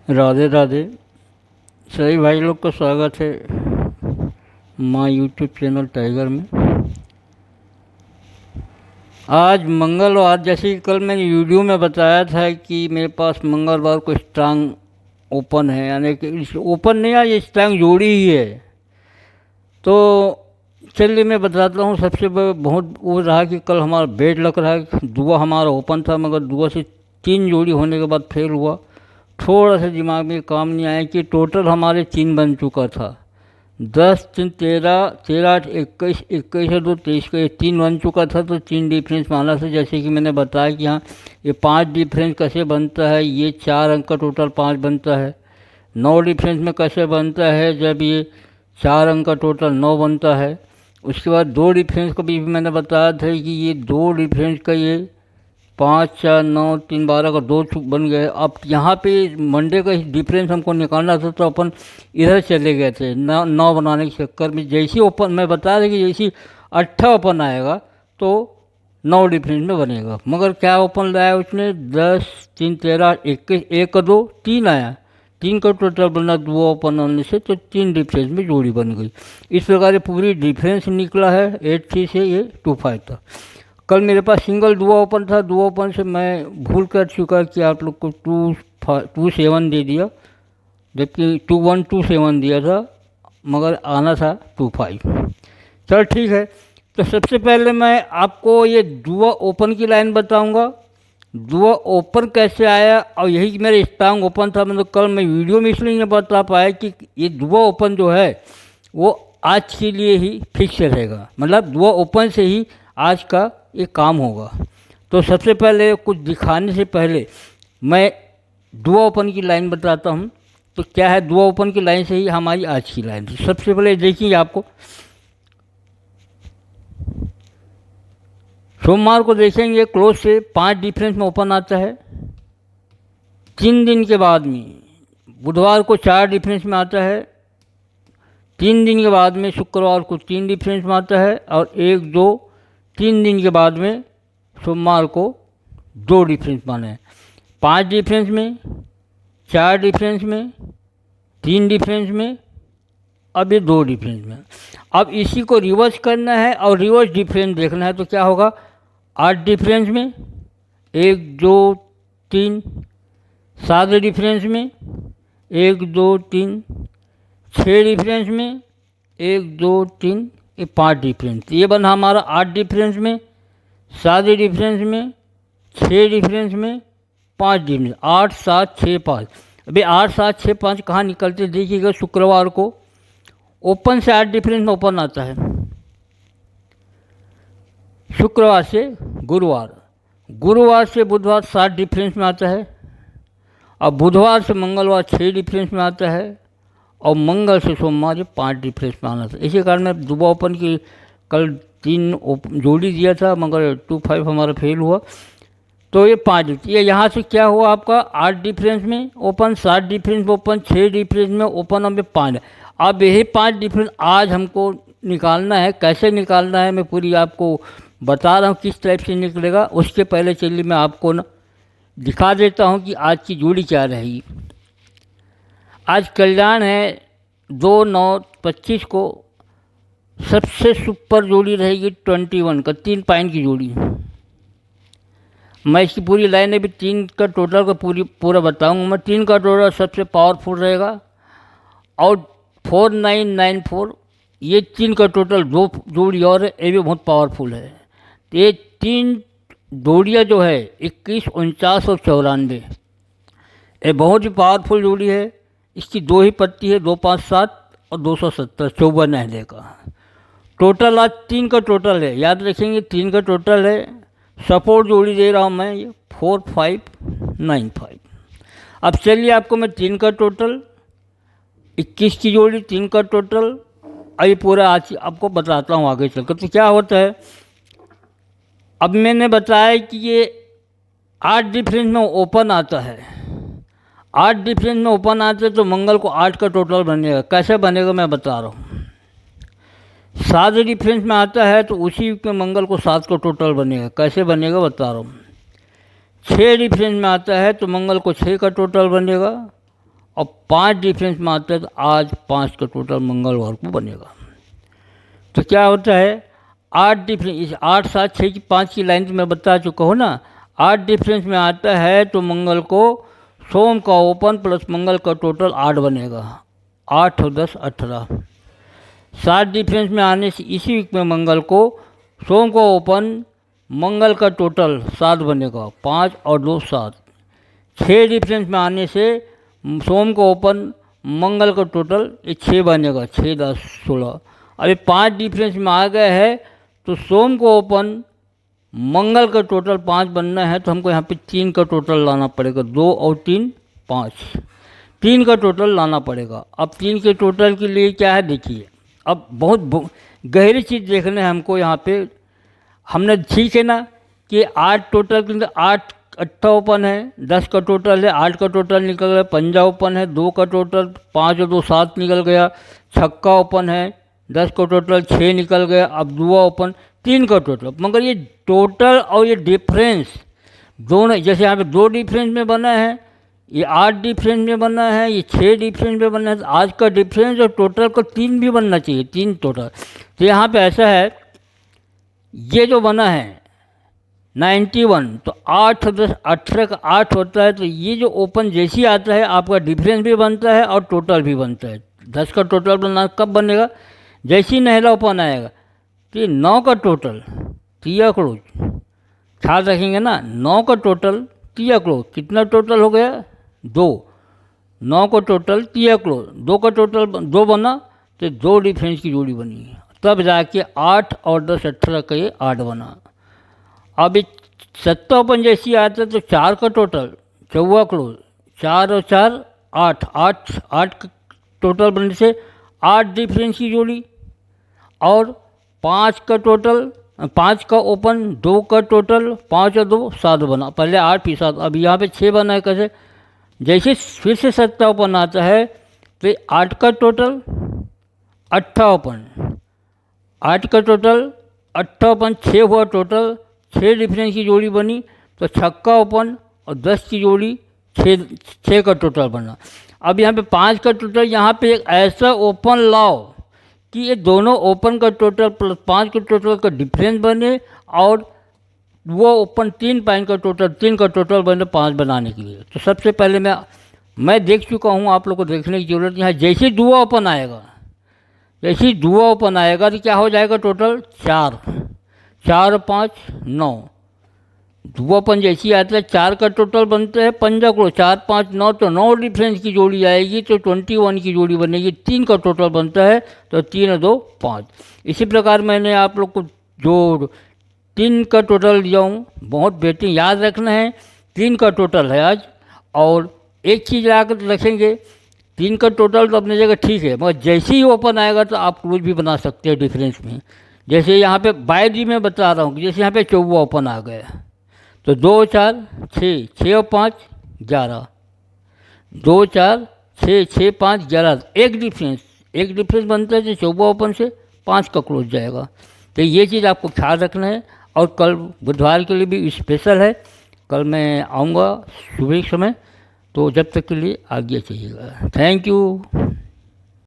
राधे राधे। सभी भाई लोग का स्वागत है माँ यूट्यूब चैनल टाइगर में। आज मंगलवार, जैसे कि कल मैंने वीडियो में बताया था कि मेरे पास मंगलवार को स्ट्रांग ओपन है, यानी कि ओपन नहीं है, ये स्ट्रांग जोड़ी ही है। तो चलिए मैं बताता हूँ। सबसे बहुत वो रहा कि कल हमारा बेड लग रहा है, दुआ हमारा ओपन था, मगर दुआ से 3 जोड़ी होने के बाद फेल हुआ। थोड़ा सा दिमाग में काम नहीं आया कि टोटल हमारे 3 बन चुका था। 10 3 13 13 8 21 21 है 2 23 का, ये 3 बन चुका था। तो 3 डिफरेंस माना था, जैसे कि मैंने बताया कि हाँ ये 5 डिफरेंस कैसे बनता है। ये 4 अंक का टोटल 5 बनता है। 9 डिफरेंस में कैसे बनता है, जब ये 4 अंक का टोटल 9 बनता है। उसके बाद 2 डिफरेंस को भी मैंने बताया था कि ये 2 डिफरेंस का ये 5 4 9 3 12 का 2 बन गए। अब यहाँ पे मंडे का डिफरेंस हमको निकालना था, तो अपन इधर चले गए थे 9 बनाने के चक्कर में। जैसी ओपन मैं बता रहा कि जैसी 8 ओपन आएगा तो 9 डिफरेंस में बनेगा। मगर क्या ओपन लाया उसने, 10 3 13 21 1 का 2 3 आया। 3 का टोटल बना 2 ओपन होने से, तो 3 डिफरेंस में जोड़ी बन गई। इस प्रकार ये पूरी डिफरेंस निकला है। 8 3 से ये 2 5 था। कल मेरे पास सिंगल दुआ ओपन था, दुआ ओपन से मैं भूल कर चुका कि आप लोग को 2 7 दे दिया, जबकि 2 1 2 7 दिया था, मगर आना था 2 5। चल ठीक है। तो सबसे पहले मैं आपको ये दुआ ओपन की लाइन बताऊंगा। दुआ ओपन कैसे आया, और यही कि मेरा स्ट्रांग ओपन था। मतलब कल मैं वीडियो में इसलिए नहीं बता पाया कि ये दुआ ओपन जो है वो आज के लिए ही फिक्स रहेगा, मतलब दुआ ओपन से ही आज का ये काम होगा। तो सबसे पहले कुछ दिखाने से पहले मैं दुआ ओपन की लाइन बताता हूँ। तो क्या है, दुआ ओपन की लाइन से ही हमारी आज की लाइन थी। सबसे पहले देखिए, आपको सोमवार को देखेंगे क्लोज से 5 डिफरेंस में ओपन आता है। 3 दिन के बाद में बुधवार को 4 डिफरेंस में आता है। 3 दिन के बाद में शुक्रवार को 3 डिफरेंस में आता है। और 1 2 3 दिन के बाद में सोमवार को 2 डिफरेंस माने हैं। 5 डिफरेंस में, 4 डिफरेंस में, 3 डिफरेंस में, अब ये 2 डिफरेंस में। अब इसी को रिवर्स करना है और रिवर्स डिफरेंस देखना है। तो क्या होगा, 8 डिफरेंस में, 1 2 3, 7 डिफरेंस में, 1 2 3, 6 डिफरेंस में, 1 2 3, ये 5 डिफरेंस। ये बना हमारा 8 डिफरेंस में, 7 डिफरेंस में, 6 डिफरेंस में, 5 डिफरेंस। 8 7 6 5। अभी 8 7 6 5 कहाँ निकलते देखिएगा। शुक्रवार को ओपन से 8 डिफरेंस में ओपन आता है। शुक्रवार से गुरुवार, गुरुवार से बुधवार 7 डिफरेंस में आता है। और बुधवार से मंगलवार 6 डिफरेंस में आता है। और मंगल से सोमवार 5 डिफरेंस में आना था। इसी कारण मैं दुबा ओपन की कल 3 जोड़ी दिया था, मगर 2 5 हमारा फेल हुआ। तो ये 5 ये यहाँ से क्या हुआ आपका, 8 डिफरेंस में ओपन, 7 डिफरेंस में ओपन, 6 डिफरेंस में ओपन, अब 5। अब यही 5 डिफरेंस आज हमको निकालना है। कैसे निकालना है मैं पूरी आपको बता रहा हूँ, किस टाइप से निकलेगा। उसके पहले चलिए मैं आपको ना दिखा देता हूँ कि आज की जोड़ी क्या रहेगी। आज कल्याण है 2 9 25 को। सबसे सुपर जोड़ी रहेगी 21 का, 3 पॉइंट की जोड़ी। मैं इसकी पूरी लाइन अभी 3 का टोटल का पूरा बताऊंगा। मैं 3 का टोटल सबसे पावरफुल रहेगा। और 4 9 9 4, ये 3 का टोटल 2 जोड़ी और है, ये भी बहुत पावरफुल है। तो ये 3 जोड़ियाँ जो है 21 49 और 94, ये बहुत ही पावरफुल जोड़ी है। इसकी 2 ही पत्ती है, 2 5 7 और 270, 54 नहले का टोटल। आज 3 का टोटल है, याद रखेंगे 3 का टोटल है। सपोर्ट जोड़ी दे रहा हूँ मैं, ये 4 5 9 5। अब चलिए आपको मैं 3 का टोटल, 21 की जोड़ी, 3 का टोटल, अभी पूरा आज आपको बताता हूँ आगे चलकर। तो क्या होता है, अब मैंने बताया कि ये 8 डिफरेंस में ओपन आता है। 8 डिफरेंस में ओपन आते तो मंगल को 8 का टोटल बनेगा। कैसे बनेगा मैं बता रहा हूँ। 7 डिफरेंस में आता है तो उसी में मंगल को 7 का टोटल बनेगा। कैसे बनेगा बता रहा हूँ। 6 डिफरेंस में आता है तो मंगल को 6 का टोटल बनेगा। और 5 डिफरेंस में आता है तो आज 5 का टोटल मंगलवार को बनेगा। तो क्या होता है 8 डिफरेंस, इस 8 7 6 की 5 की लाइन तो मैं बता चुका हूँ ना। 8 डिफरेंस में आता है तो मंगल को सोम का ओपन प्लस मंगल का टोटल 8 बनेगा। 8 और 10 18। 7 डिफरेंस में आने से इसी वीक में मंगल को सोम को ओपन मंगल का टोटल 7 बनेगा। 5 और 2 7। 6 डिफरेंस में आने से सोम को ओपन मंगल का टोटल 6 बनेगा। 6 10 16। अभी 5 डिफरेंस में आ गए है तो सोम को ओपन मंगल का टोटल 5 बनना है तो हमको यहाँ पे 3 का टोटल लाना पड़ेगा। 2 और 3 5। 3 का टोटल लाना पड़ेगा। अब 3 के टोटल के लिए क्या है देखिए, अब बहुत गहरी चीज़ देखना है हमको यहाँ पे। हमने ठीक है ना कि 8 टोटल के अंदर 8 8 ओपन है, 10 का टोटल है, 8 का टोटल निकल गया, पंजा ओपन है, 2 का टोटल 5 और 2 7 निकल गया, छक्का ओपन है, 10 का टोटल 6 निकल गया, अब दुआ ओपन 3 का टोटल। मगर ये टोटल और ये डिफरेंस दोनों, जैसे यहाँ पे 2 डिफरेंस में बना है, ये 8 डिफरेंस में बना है, ये 6 डिफरेंस में बना है, तो आज का डिफरेंस और टोटल को 3 भी बनना चाहिए, 3 टोटल। तो यहाँ पे ऐसा है, ये जो बना है 91 तो 8 10 18 का 8 होता है, तो ये जो ओपन जैसे ही आता है आपका डिफरेंस भी बनता है और टोटल भी बनता है। 10 का टोटल बनना कब बनेगा, जैसे ही नहला ओपन आएगा। तो ये 9 का टोटल तिया क्लोज, ख्याल रखेंगे ना, 9 का टोटल तिया क्लोज, कितना टोटल हो गया 2। 9 का टोटल तिया क्लोज, 2 का टोटल 2 बना तो 2 डिफरेंस की जोड़ी बनी, तब जाके 8 और 10 18 का ये 8 बना। अब ये 7 ओपन जैसी आता है तो 4 का टोटल 14 क्लोज, 4 और 4 8 8 8 टोटल बनने से 8 डिफरेंस की जोड़ी, और 5 का टोटल 5 का ओपन, 2 का टोटल 5 और 2 7 बना। पहले 8 फिर 7, अब यहाँ पे 6 बना है। कैसे, जैसे फिर से 7 ओपन आता है तो 8 का टोटल 8 ओपन, 8 का टोटल 8 ओपन 6 हुआ टोटल, 6 डिफरेंस की जोड़ी बनी, तो छक्का ओपन और 10 की जोड़ी 6 का टोटल बना। अब यहाँ पे 5 का टोटल, यहाँ पे एक ऐसा ओपन लाओ कि ये दोनों ओपन का टोटल प्लस 5 का टोटल का डिफरेंस बने, और वो ओपन 3 पॉइंट का टोटल 3 का टोटल बने 5 बनाने के लिए। तो सबसे पहले मैं देख चुका हूँ, आप लोग को देखने की जरूरत नहीं है। जैसे दुआ ओपन आएगा, जैसे दुआ ओपन आएगा तो क्या हो जाएगा टोटल 4, 4 5 9। दुआ ओपन जैसी आता है 4 का टोटल बनता है, पंजा को 4 5 9, तो 9 डिफरेंस की जोड़ी आएगी तो 21 की जोड़ी बनेगी। 3 का टोटल बनता है तो 3 और 2 5। इसी प्रकार मैंने आप लोग को जो 3 का टोटल दिया हूँ, बहुत बेहतरीन याद रखना है। 3 का टोटल है आज, और एक चीज़ आकर रखेंगे, 3 का टोटल तो अपनी जगह ठीक है, मगर जैसे ही ओपन आएगा तो आप क्लोज भी बना सकते हैं डिफरेंस में। जैसे यहाँ पे बाय डी में बता रहा हूँ, जैसे यहाँ पे 14 ओपन आ गया तो 2 4 6, 6 और 5 11, 2 4 6 6 5 11, एक डिफरेंस बनता है तो 14 ओपन से 5 का क्लोज जाएगा। तो ये चीज़ आपको ख्याल रखना है। और कल बुधवार के लिए भी स्पेशल है, कल मैं आऊँगा सुबह के समय, तो जब तक के लिए आज्ञा चाहिएगा। Thank you.